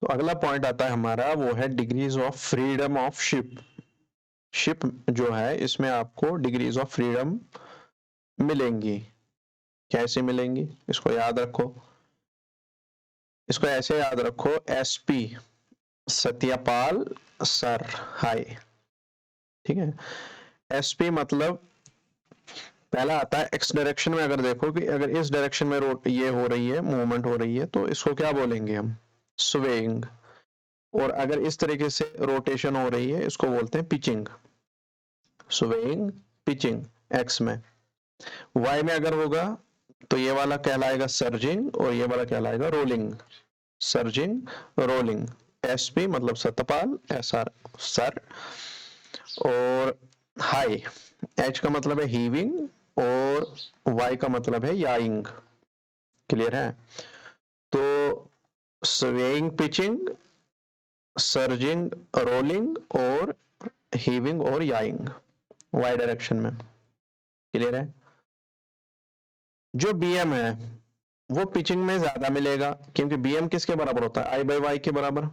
तो अगला पॉइंट आता है हमारा, वो है degrees of freedom of ship. Ship जो है इसमें आपको डिग्रीज ऑफ फ्रीडम मिलेंगी। कैसे मिलेंगी इसको याद रखो। इसको ऐसे याद रखो, एसपी सत्यपाल सर हाय। ठीक है, एसपी मतलब पहला आता है एक्स डायरेक्शन में। अगर देखो कि अगर इस डायरेक्शन में ये हो रही है, मूवमेंट हो रही है, तो इसको क्या बोलेंगे हम, स्वेइंग। और अगर इस तरीके से रोटेशन हो रही है, इसको बोलते हैं पिचिंग। स्वेइंग, पिचिंग एक्स में। वाई में अगर होगा तो ये वाला कहलाएगा सर्जिंग और ये वाला कहलाएगा रोलिंग। Surging, rolling. एसपी मतलब सतपाल, एसआर सर। और हाई, एच का मतलब है हीविंग और वाई का मतलब है याइंग। क्लियर है। तो स्वेइंग, पिचिंग, सर्जिंग, रोलिंग और हीविंग और याइंग वाई डायरेक्शन में। क्लियर है। जो बीएम है वो पिचिंग में ज्यादा मिलेगा, क्योंकि बीएम किसके बराबर होता है, आई बाई वाई के बराबर।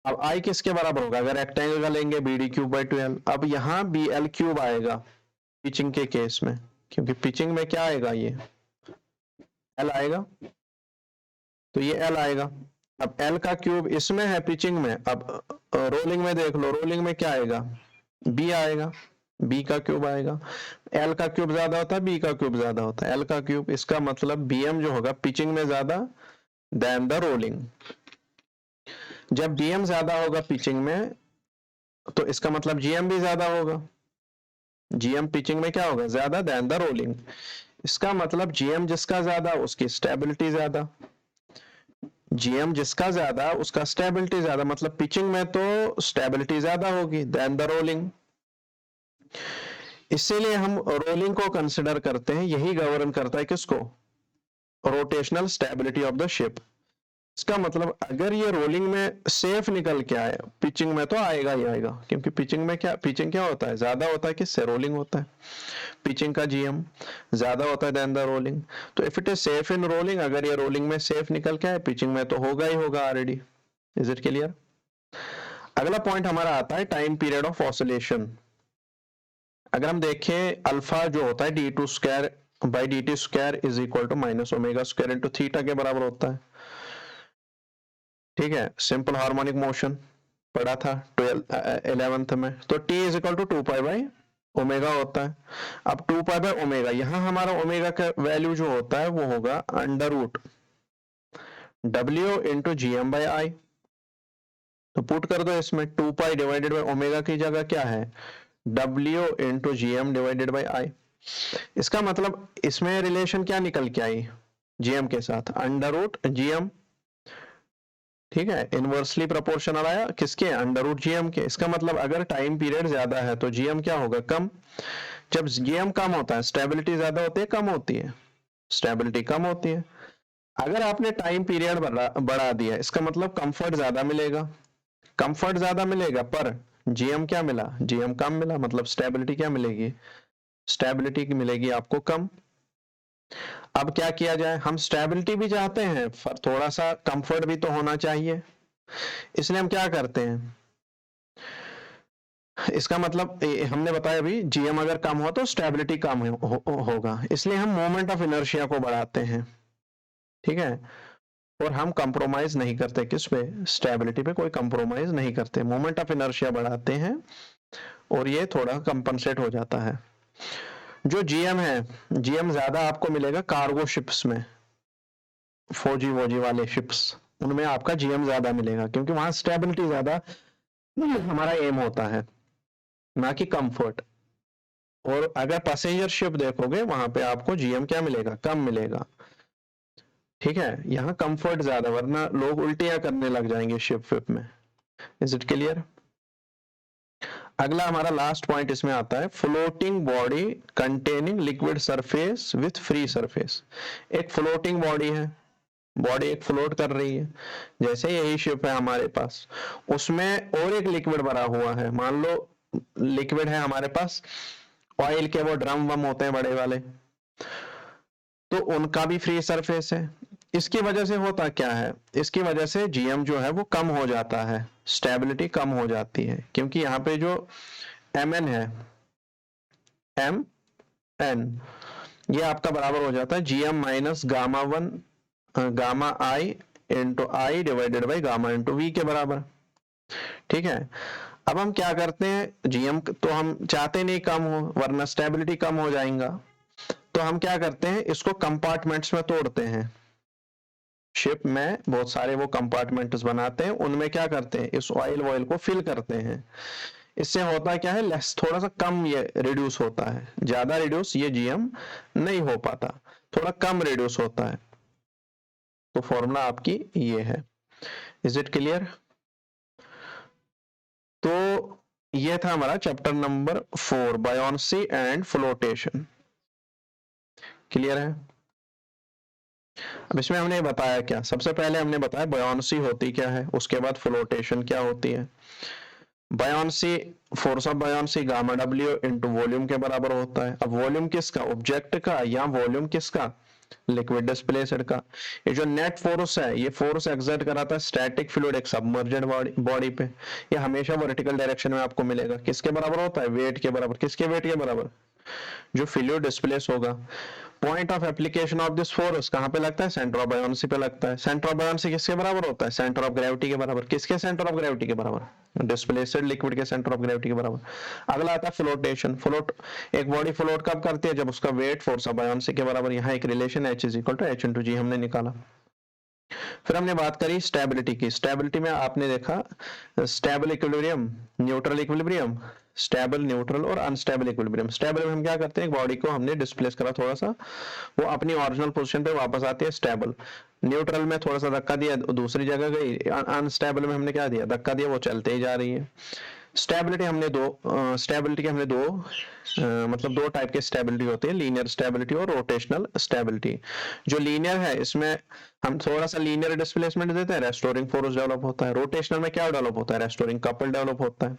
अब आई किसके बराबर होगा, अगर रेक्टेंगल का लेंगे बी डी क्यूब बाई 12। अब यहाँ बी एल क्यूब आएगा पिचिंग के केस में, क्योंकि पिचिंग में क्या आएगा, ये एल आएगा, तो ये एल आएगा। अब एल का क्यूब इसमें है पिचिंग में। अब रोलिंग में देख लो, रोलिंग में क्या आएगा, बी आएगा, बी का क्यूब आएगा। एल का क्यूब ज्यादा होता है, बी का क्यूब ज्यादा होता है, एल का क्यूब। इसका मतलब बीएम जो होगा पिचिंग में ज्यादा देन द रोलिंग। जब बीएम ज्यादा होगा पिचिंग में, तो इसका मतलब जीएम भी ज्यादा होगा। जीएम पिचिंग में क्या होगा, ज्यादा देन द रोलिंग। इसका मतलब जीएम जिसका ज्यादा उसकी स्टेबिलिटी ज्यादा। जीएम जिसका ज्यादा उसका स्टेबिलिटी ज्यादा, मतलब पिचिंग में तो स्टेबिलिटी ज्यादा होगी देन द रोलिंग। इसीलिए हम रोलिंग को कंसिडर करते हैं, यही गवर्न करता है किसको, rotational stability of the ship. इसका मतलब अगर ये रोलिंग में सेफ निकल के आए, पिचिंग में तो आएगा ही आएगा, क्योंकि पिचिंग में क्या, पिचिंग क्या होता है, ज्यादा होता है, किससे, रोलिंग होता है। पिचिंग का जीएम ज्यादा होता है देन द रोलिंग। तो if it is safe in rolling, अगर ये रोलिंग में सेफ निकल के आए, पिचिंग में तो होगा ही होगा ऑलरेडी। Is it clear. अगला पॉइंट हमारा आता है टाइम पीरियड ऑफ ऑसिलेशन। अगर हम देखें अल्फा जो होता है d two square by d t square is equal to minus omega square into theta के बराबर होता है। ठीक है, सिंपल हार्मोनिक मोशन पढ़ा था 11th में। तो t is equal to 2 pi by omega होता है। अब 2 पाई बाई ओमेगा, यहां हमारा ओमेगा का वैल्यू जो होता है वो होगा अंडर रूट डब्ल्यू into g m by I. तो पुट कर दो इसमें, 2 पाई डिवाइडेड बाई ओमेगा की जगह क्या है, डब्ल्यू into g m divided by I. इसका मतलब इसमें रिलेशन क्या निकल के आई, जीएम के साथ अंडर रूट जीएम। ठीक है, इनवर्सली प्रोपोर्शनल आया किसके, अंडर रूट जीएम के। इसका मतलब अगर टाइम पीरियड ज्यादा है तो जीएम क्या होगा, कम। जब जीएम कम होता है स्टेबिलिटी ज्यादा होती है, कम होती है, स्टेबिलिटी कम होती है। अगर आपने टाइम पीरियड बढ़ा दिया, इसका मतलब कंफर्ट ज्यादा मिलेगा। कंफर्ट ज्यादा मिलेगा पर जीएम क्या मिला, जीएम कम मिला, मतलब स्टेबिलिटी क्या मिलेगी, स्टेबिलिटी मिलेगी आपको कम। अब क्या किया जाए, हम स्टेबिलिटी भी चाहते हैं पर थोड़ा सा कंफर्ट भी तो होना चाहिए। इसलिए हम क्या करते हैं, इसका मतलब हमने बताया अभी, जीएम अगर कम हो तो स्टेबिलिटी कम होगा, इसलिए हम मोमेंट ऑफ इनर्शिया को बढ़ाते हैं। ठीक है, और हम कंप्रोमाइज नहीं करते, किस पे, स्टेबिलिटी पे कोई कंप्रोमाइज नहीं करते, मोमेंट ऑफ इनर्शिया बढ़ाते हैं और ये थोड़ा कंपनसेट हो जाता है। जो जीएम है, जीएम ज्यादा आपको मिलेगा कार्गो शिप्स में, फौजी वोजी वाले शिप्स, उनमें आपका जीएम ज्यादा मिलेगा, क्योंकि वहां स्टेबिलिटी ज्यादा हमारा एम होता है, ना कि कंफर्ट। और अगर पैसेंजर शिप देखोगे वहां पे आपको जीएम क्या मिलेगा, कम मिलेगा। ठीक है, यहाँ कंफर्ट ज्यादा, वरना लोग उल्टियां करने लग जाएंगे शिप विप में। Is it clear. अगला हमारा लास्ट पॉइंट इसमें आता है, floating body containing liquid surface with free surface. एक फ्लोटिंग बॉडी है, बॉडी एक फ्लोट कर रही है, जैसे यही शिप है हमारे पास, उसमें और एक लिक्विड भरा हुआ है। मान लो लिक्विड है हमारे पास, ऑयल के वो ड्रम वम होते हैं बड़े वाले, तो उनका भी फ्री सरफेस है। इसकी वजह से होता क्या है, इसकी वजह से जीएम जो है वो कम हो जाता है, स्टेबिलिटी कम हो जाती है, क्योंकि यहाँ पे जो mn है, एम एन, ये आपका बराबर हो जाता है GM minus gamma 1 gamma I into I divided by gamma into v के बराबर। ठीक है, अब हम क्या करते हैं, जीएम तो हम चाहते नहीं कम हो, वरना स्टेबिलिटी कम हो जाएगा, तो हम क्या करते हैं, इसको कंपार्टमेंट्स में तोड़ते हैं। शिप में बहुत सारे वो कंपार्टमेंट्स बनाते हैं, उनमें क्या करते हैं, इस ऑयल को फिल करते हैं। इससे होता क्या है, लेस, थोड़ा सा कम ये रिड्यूस होता है, ज्यादा रिड्यूस ये जीएम नहीं हो पाता, थोड़ा कम रिड्यूस होता है। तो फॉर्मूला आपकी ये है। Is it clear? तो ये था हमारा chapter number 4, buoyancy and flotation. Clear है? अब इसमें हमने बताया क्या, सबसे पहले हमने बताया बायोन्सी होती क्या है, उसके बाद फ्लोटेशन क्या होती है। Buoyancy, force of buoyancy gamma W into volume के बराबर होता है। अब वॉल्यूम किसका, ऑब्जेक्ट का, या वॉल्यूम किसका, लिक्विड डिस्प्लेसड का। ये जो नेट फोर्स है, ये फोर्स एक्सर्ट कराता है स्टैटिक फ्लूइड एक सबमर्जेड बॉडी पे, ये हमेशा वर्टिकल डायरेक्शन में आपको मिलेगा। किसके बराबर होता है, वेट के बराबर। किसके वेट के बराबर, जो फ्लूइड डिस्प्लेस होगा। Point of application of this force कहां पे लगता है, सेंटर ऑफ बायोन्सी पे लगता है। सेंटर ऑफ बायोन्सी किसके बराबर होता है, सेंटर ऑफ ग्रेविटी के बराबर। किसके सेंटर ऑफ ग्रेविटी के बराबर, डिस्प्लेस्ड लिक्विड के सेंटर ऑफ ग्रेविटी के बराबर। अगला आता है फ्लोटेशन। फ्लोट, एक बॉडी फ्लोट कब करती है, जब उसका वेट फोर्स ऑफ बायोन्सी के बराबर। यहाँ एक relation H is equal to H into G हमने निकाला। फिर हमने बात करी स्टेबिलिटी की। स्टेबिलिटी में आपने देखा stable equilibrium, neutral equilibrium, stable, neutral और अनस्टेबल इक्विलिब्रियम। स्टेबल में हम क्या करते हैं, बॉडी को हमने डिस्प्लेस करा थोड़ा सा, वो अपनी ओरिजिनल पोजीशन पे वापस आती है, स्टेबल। न्यूट्रल में थोड़ा सा धक्का दिया, दूसरी जगह गई। अनस्टेबल में हमने क्या दिया, धक्का दिया, वो चलते ही जा रही है। स्टेबिलिटी हमने स्टेबिलिटी के हमने मतलब दो टाइप के स्टेबिलिटी होती है, लीनियर स्टेबिलिटी और रोटेशनल स्टेबिलिटी। जो लीनियर है, इसमें हम थोड़ा सा लीनियर डिस्प्लेसमेंट देते हैं, रेस्टोरिंग फोर्स डेवलप होता है। रोटेशनल में क्या डेवलप होता है, रेस्टोरिंग कपल डेवलप होता है।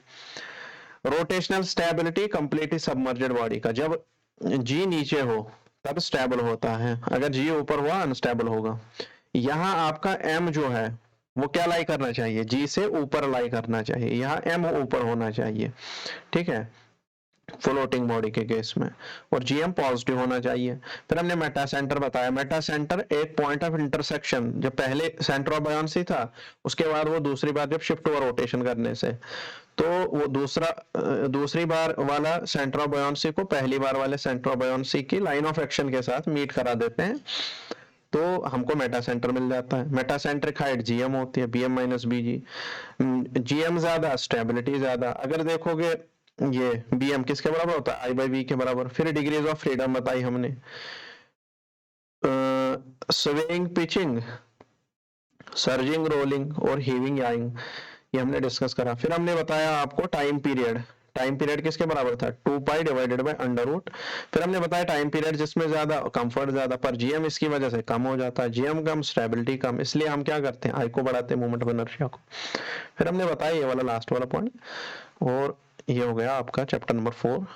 रोटेशनल स्टेबिलिटी कंप्लीटली सबमर्जेड बॉडी का, जब जी नीचे हो तब स्टेबल होता है, अगर जी ऊपर हुआ अनस्टेबल होगा। यहाँ आपका एम जो है वो क्या लाई करना चाहिए, जी से ऊपर लाई करना चाहिए, यहाँ एम ऊपर होना चाहिए। ठीक है, फ्लोटिंग बॉडी के केस में, और जीएम पॉजिटिव होना चाहिए। फिर हमने मेटा सेंटर बताया। मेटा सेंटर एक पॉइंट ऑफ इंटरसेक्शन, जब पहले सेंटर ऑफ बायोन्सी था, उसके बाद वो दूसरी बार जब शिफ्ट हुआ रोटेशन करने से, तो वो दूसरी बार वाला सेंटर ऑफ बायोन्सी को पहली बार वाले सेंटर ऑफ बायोन्सी की लाइन ऑफ एक्शन के साथ मीट करा देते हैं, तो हमको मेटा सेंटर मिल जाता है। मेटा सेंट्रिक हाइट जीएम होती है, बीएम माइनस बीजी। जीएम ज्यादा, स्टेबिलिटी ज्यादा। अगर देखोगे ये बीएम किसके बराबर होता है, आई बाई वी के बराबर। फिर डिग्रीज ऑफ फ्रीडम बताई हमने, स्विंग, पिचिंग, सर्जिंग, रोलिंग और हीविंग याइंग, ये हमने डिस्कस करा। फिर हमने बताया आपको टाइम पीरियड। टाइम पीरियड किसके बराबर था, 2 pi divided by under root. फिर हमने बताया टाइम पीरियड जिसमें ज्यादा कंफर्ट ज्यादा, पर जीएम इसकी वजह से कम हो जाता है। जीएम कम, स्टेबिलिटी कम, इसलिए हम क्या करते हैं, आई को बढ़ाते हैं, मोमेंट ऑफ इनर्शिया को। फिर हमने बताया ये वाला लास्ट वाला पॉइंट, और ये हो गया आपका चैप्टर नंबर 4